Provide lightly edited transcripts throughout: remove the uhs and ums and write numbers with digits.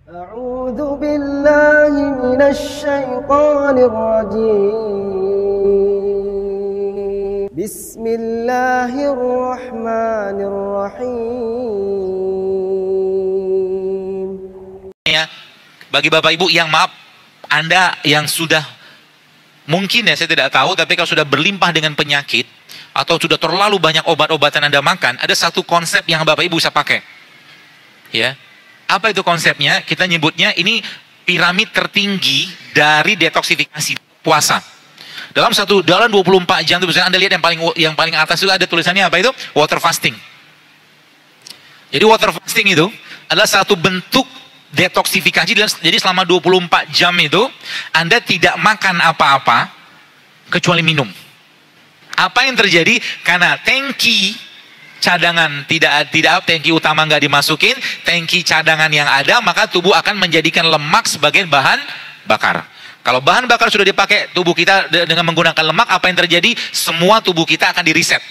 A'udzu billahi minasy syaithanir rajim. Bismillahirrahmanirrahim. Ya, bagi Bapak Ibu yang maaf, Anda yang sudah mungkin ya saya tidak tahu, tapi kalau sudah berlimpah dengan penyakit atau sudah terlalu banyak obat-obatan Anda makan, ada satu konsep yang Bapak Ibu bisa pakai. Ya. Apa itu konsepnya? Kita nyebutnya ini piramid tertinggi dari detoksifikasi puasa. Dalam 24 jam itu misalnya Anda lihat yang paling atas itu ada tulisannya apa itu? Water fasting. Jadi water fasting itu adalah satu bentuk detoksifikasi. Jadi selama 24 jam itu Anda tidak makan apa-apa kecuali minum. Apa yang terjadi? Karena tangki cadangan tangki utama nggak dimasukin, tangki cadangan yang ada, maka tubuh akan menjadikan lemak sebagai bahan bakar. Kalau bahan bakar sudah dipakai tubuh kita dengan menggunakan lemak, apa yang terjadi? Semua tubuh kita akan diriset.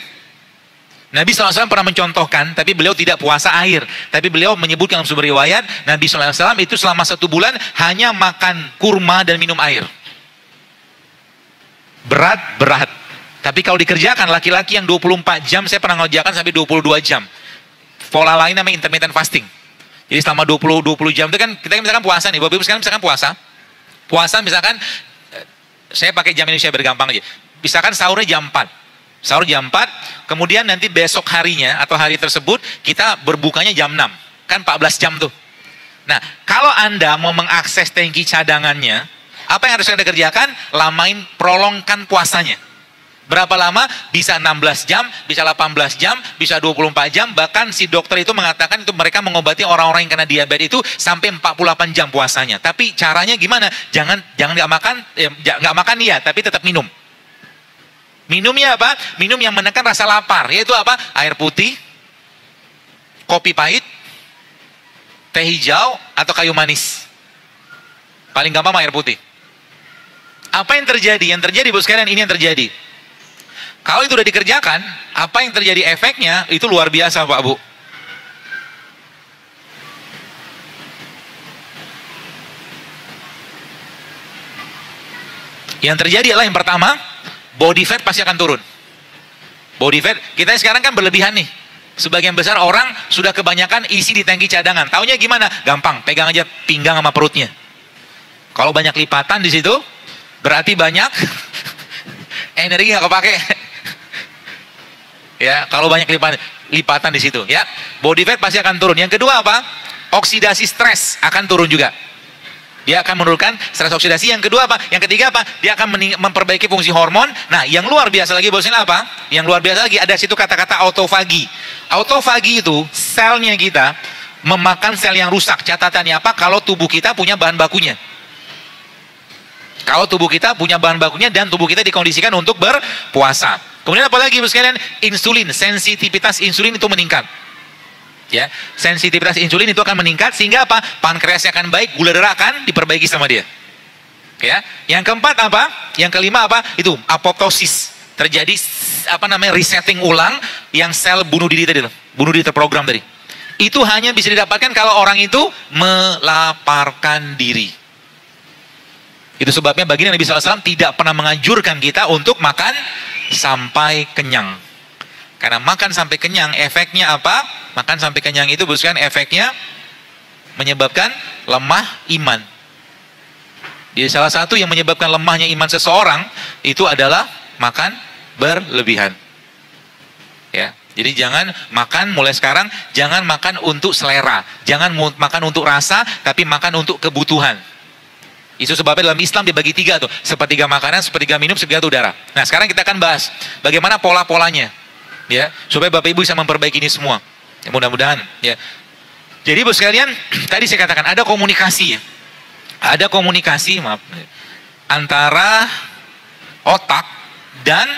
Nabi SAW pernah mencontohkan, tapi beliau tidak puasa air. Tapi beliau menyebutkan dalam sumber riwayat, Nabi SAW itu selama 1 bulan hanya makan kurma dan minum air. Berat. Tapi kalau dikerjakan, laki-laki yang 24 jam, saya pernah ngerjakan sampai 22 jam. Pola lain namanya intermittent fasting. Jadi selama 20 jam itu kan, kita misalkan puasa nih, Bapak Ibu sekarang misalkan puasa. Puasa misalkan, saya pakai jam Indonesia bergampang aja. Misalkan sahurnya jam 4. Sahur jam 4, kemudian nanti besok harinya atau hari tersebut kita berbukanya jam 6. Kan 14 jam tuh. Nah, kalau Anda mau mengakses tangki cadangannya, apa yang harus Anda kerjakan? Prolongkan puasanya. Berapa lama? Bisa 16 jam, bisa 18 jam, bisa 24 jam, bahkan si dokter itu mengatakan itu mereka mengobati orang-orang yang kena diabetes itu sampai 48 jam puasanya. Tapi caranya gimana? Jangan nggak makan ya, tapi tetap minum. Minumnya apa? Minum yang menekan rasa lapar, yaitu apa? Air putih, kopi pahit, teh hijau, atau kayu manis. Paling gampang air putih. Apa yang terjadi? Yang terjadi, Bu sekalian, ini yang terjadi. Kalau itu sudah dikerjakan, apa yang terjadi efeknya itu luar biasa, Pak Bu. Yang terjadi adalah yang pertama, body fat pasti akan turun. Body fat, kita sekarang kan berlebihan nih. Sebagian besar orang sudah kebanyakan isi di tangki cadangan. Taunya gimana? Gampang, pegang aja pinggang sama perutnya. Kalau banyak lipatan di situ, berarti banyak energi nggak kepake. Ya, kalau banyak lipatan di situ, ya, body fat pasti akan turun. Yang kedua apa? Oksidasi stres akan turun juga. Dia akan menurunkan stres oksidasi. Yang kedua apa? Yang ketiga apa? Dia akan memperbaiki fungsi hormon. Nah, yang luar biasa lagi bosnya apa? Yang luar biasa lagi ada situ kata-kata autofagi. Autofagi itu selnya kita memakan sel yang rusak. Catatannya apa? Kalau tubuh kita punya bahan bakunya. Kalau tubuh kita punya bahan bakunya dan tubuh kita dikondisikan untuk berpuasa. Kemudian apa lagi, sekalian? Insulin, sensitivitas insulin itu meningkat. Ya, sensitivitas insulin itu akan meningkat sehingga apa? Pankreasnya akan baik, gula darah akan diperbaiki sama dia. Ya, yang keempat apa? Yang kelima apa? Itu apoptosis. Terjadi resetting ulang yang sel bunuh diri tadi, bunuh diri terprogram tadi. Itu hanya bisa didapatkan kalau orang itu melaparkan diri. Itu sebabnya baginda Nabi SAW tidak pernah menganjurkan kita untuk makan sampai kenyang. Karena makan sampai kenyang efeknya apa? Makan sampai kenyang itu bukan efeknya menyebabkan lemah iman. Jadi salah satu yang menyebabkan lemahnya iman seseorang itu adalah makan berlebihan. Ya. Jadi jangan makan mulai sekarang, jangan makan untuk selera, jangan makan untuk rasa, tapi makan untuk kebutuhan. Itu sebabnya dalam Islam dibagi 3 tuh, sepertiga makanan, sepertiga minum, sepertiga udara. Nah, sekarang kita akan bahas bagaimana pola-polanya, ya, supaya Bapak Ibu bisa memperbaiki ini semua. Ya, mudah-mudahan, ya. Jadi, Bu sekalian, tadi saya katakan ada komunikasi, ya. Ada komunikasi, antara otak dan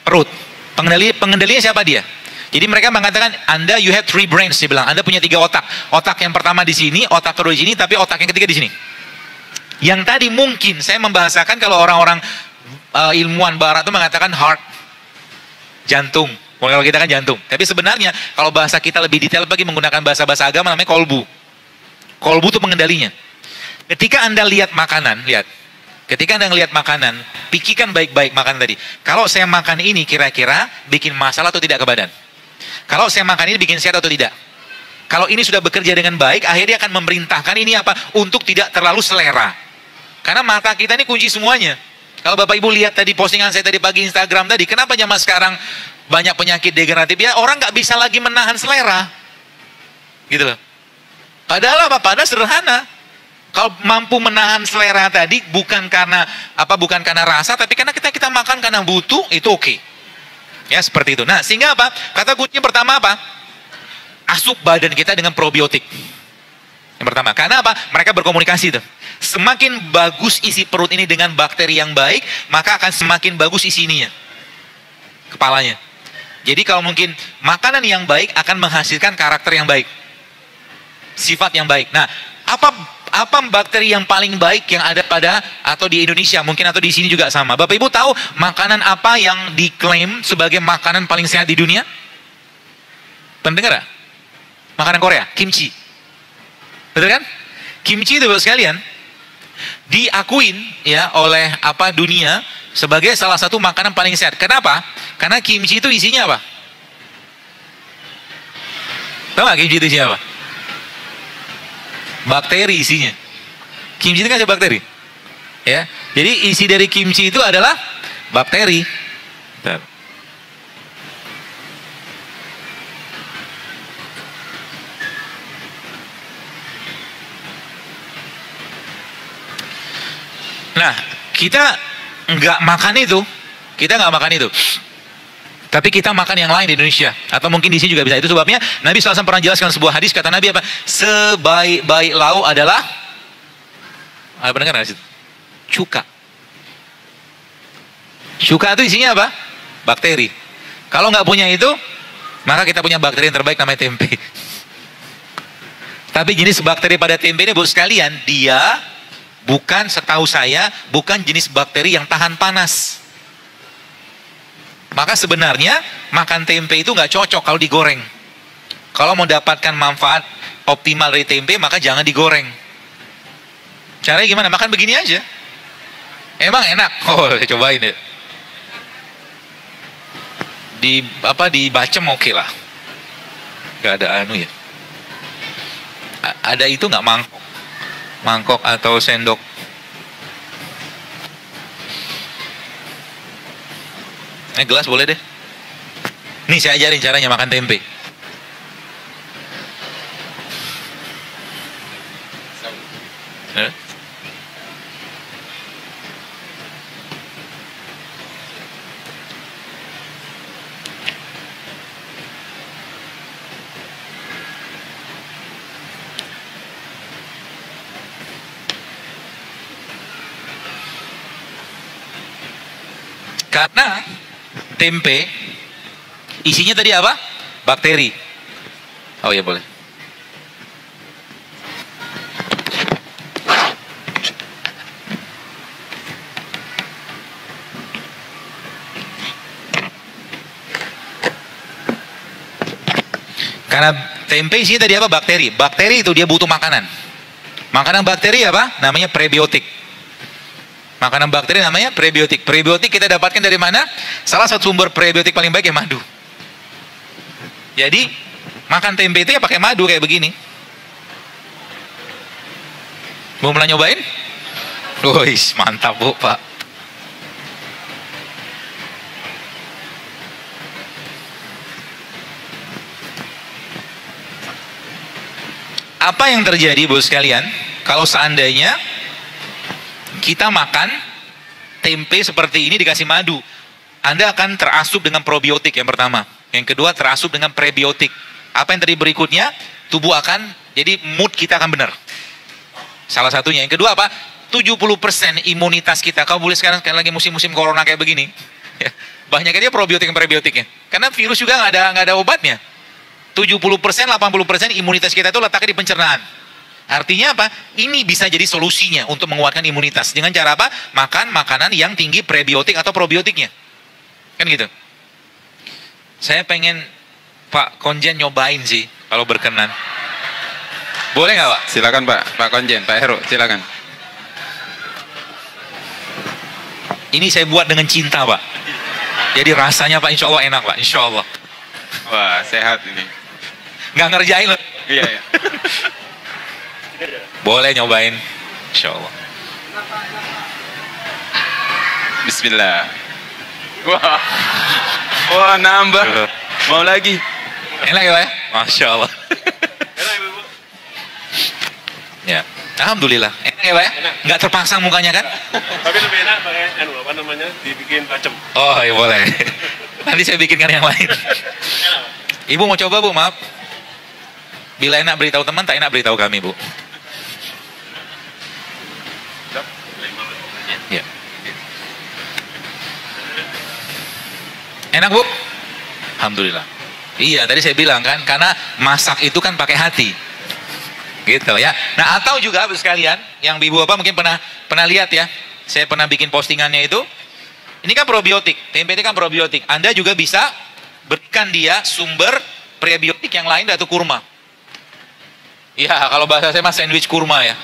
perut. Pengendalinya siapa dia? Jadi mereka mengatakan, Anda you have 3 brains, dia bilang. Anda punya 3 otak. Otak yang pertama di sini, otak kedua di sini, tapi otak yang ketiga di sini. Yang tadi mungkin saya membahasakan kalau orang-orang ilmuwan barat itu mengatakan heart, jantung. Kalau kita kan jantung. Tapi sebenarnya kalau bahasa kita lebih detail lagi menggunakan bahasa-bahasa agama namanya kolbu. Kolbu itu pengendalinya. Ketika Anda lihat makanan, lihat. Ketika Anda lihat makanan, pikirkan baik-baik makanan tadi. Kalau saya makan ini kira-kira bikin masalah atau tidak ke badan? Kalau saya makan ini bikin sehat atau tidak? Kalau ini sudah bekerja dengan baik, akhirnya akan memerintahkan ini apa? Untuk tidak terlalu selera. Karena mata kita ini kunci semuanya. Kalau Bapak Ibu lihat tadi postingan saya tadi pagi Instagram tadi, kenapa zaman sekarang banyak penyakit degeneratif? Ya orang nggak bisa lagi menahan selera. Gitu loh. Padahal apa? Padahal sederhana. Kalau mampu menahan selera tadi bukan karena apa? Bukan karena rasa, tapi karena kita makan karena butuh, itu oke. Ya seperti itu. Nah sehingga apa? Kata kuncinya pertama apa? Asup badan kita dengan probiotik. Yang pertama. Karena apa? Mereka berkomunikasi tuh. Semakin bagus isi perut ini dengan bakteri yang baik, maka akan semakin bagus isi ininya. Kepalanya. Jadi kalau mungkin makanan yang baik akan menghasilkan karakter yang baik. Sifat yang baik. Nah, apa bakteri yang paling baik yang ada pada atau di Indonesia mungkin atau di sini juga sama? Bapak Ibu tahu makanan apa yang diklaim sebagai makanan paling sehat di dunia? Pendengar? Makanan Korea, kimchi. Betul kan? Kimchi itu Bapak sekalian diakuin ya oleh apa dunia sebagai salah satu makanan paling sehat. Kenapa? Karena kimchi itu isinya apa? Tahu nggak kimchi itu isinya apa? Bakteri isinya. Kimchi itu kan ada bakteri. Ya. Jadi isi dari kimchi itu adalah bakteri. Bentar. Nah, kita nggak makan itu. Kita nggak makan itu. Tapi kita makan yang lain di Indonesia. Atau mungkin di sini juga bisa. Itu sebabnya Nabi SAW pernah jelaskan sebuah hadis. Kata Nabi apa? Sebaik-baik lauk adalah apa dengar nggak? Cuka. Cuka itu isinya apa? Bakteri. Kalau nggak punya itu, maka kita punya bakteri yang terbaik namanya tempe. Tapi jenis bakteri pada tempe ini buat sekalian, dia bukan, setahu saya, bukan jenis bakteri yang tahan panas. Maka sebenarnya makan tempe itu nggak cocok kalau digoreng. Kalau mau dapatkan manfaat optimal dari tempe, maka jangan digoreng. Caranya gimana? Makan begini aja. Emang enak. Oh, cobain deh. Dibacem oke lah. Gak ada anu ya. Ada itu nggak mangkok atau sendok? Gelas boleh deh. Nih saya ajarin caranya makan tempe. Karena tempe isinya tadi apa? Bakteri. Oh ya boleh. Karena tempe isinya tadi apa? Bakteri. Bakteri itu dia butuh makanan. Makanan bakteri apa? Namanya prebiotik. Makanan bakteri namanya prebiotik. Prebiotik kita dapatkan dari mana? Salah satu sumber prebiotik paling baik ya madu. Jadi makan tempe itu ya pakai madu kayak begini. Mau pernah nyobain? Wih, mantap Bu, Pak. Apa yang terjadi Bu sekalian? Kalau seandainya kita makan tempe seperti ini dikasih madu, Anda akan terasup dengan probiotik yang pertama. Yang kedua terasup dengan prebiotik. Apa yang tadi berikutnya? Tubuh akan, jadi mood kita akan benar. Salah satunya. Yang kedua apa? 70% imunitas kita. Kamu boleh sekarang lagi musim-musim corona kayak begini. Banyak aja probiotik dan prebiotiknya. Karena virus juga nggak ada obatnya. 70%, 80% imunitas kita itu letaknya di pencernaan. Artinya apa? Ini bisa jadi solusinya untuk menguatkan imunitas. Dengan cara apa? Makan makanan yang tinggi prebiotik atau probiotiknya. Kan gitu. Saya pengen Pak Konjen nyobain sih, kalau berkenan. Boleh nggak Pak? Silakan Pak, Pak Konjen, Pak Heru, silakan. Ini saya buat dengan cinta Pak. Jadi rasanya Pak insya Allah enak Pak, insya Allah. Wah, sehat ini. Nggak ngerjain loh. Iya, iya. Boleh nyobain, insya Allah. Bismillah. Wah, wah nambah. Mau lagi? Enak ya Pak ya? Masya Allah. Ya, alhamdulillah. Enak ya Pak ya? Nggak terpasang mukanya kan? Tapi lebih enak pakai apa namanya, dibikin bacem. Oh iya boleh. Nanti saya bikinkan yang lain. Ibu mau coba Bu, maaf. Bila enak beritahu teman, tak enak beritahu kami Bu. Ya. Enak Bu? Alhamdulillah. Iya, tadi saya bilang kan, karena masak itu kan pakai hati. Gitu ya. Nah, atau juga sekalian, yang Ibu Bapak mungkin pernah lihat ya. Saya pernah bikin postingannya itu. Ini kan probiotik, tempe itu kan probiotik. Anda juga bisa berikan dia sumber prebiotik yang lain, yaitu kurma. Ya, kalau bahasa saya mah sandwich kurma ya.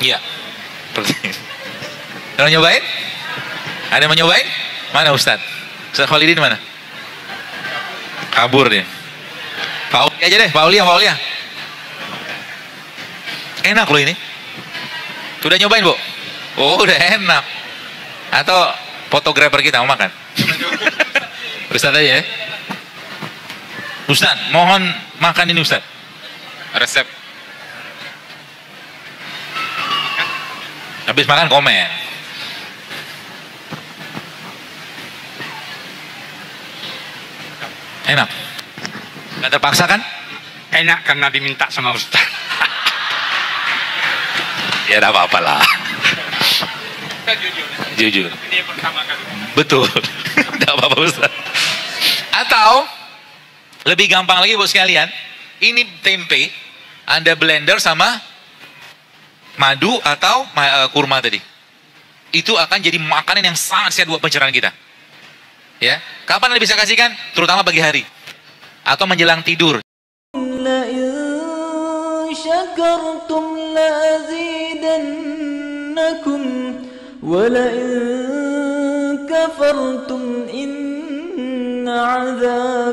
Iya. Ada yang nyobain? Ada yang mau nyobain? Mana Ustadz? Ustadz Khalidin mana? Kabur dia. Pak Aulia aja deh, Pak Aulia. Enak loh ini. Sudah nyobain Bu? Oh udah enak. Atau fotografer kita mau makan? Ustadz aja ya. Ustadz, mohon makan ini Ustadz. Resep. Habis makan komen. Enak. Gak terpaksa kan? Enak karena diminta sama Ustaz. Ya tidak apa-apa lah. Jujur. Ini yang pertama kali. Betul. Tidak apa-apa Ustaz. Atau lebih gampang lagi buat sekalian. Ini tempe, Anda blender sama madu atau kurma tadi. Itu akan jadi makanan yang sangat sehat buat pencernaan kita. Ya, kapan Anda bisa kasihkan? Terutama pagi hari atau menjelang tidur. لئن شكرتم لأزيدنكم ولئن كفرتم إن عذابي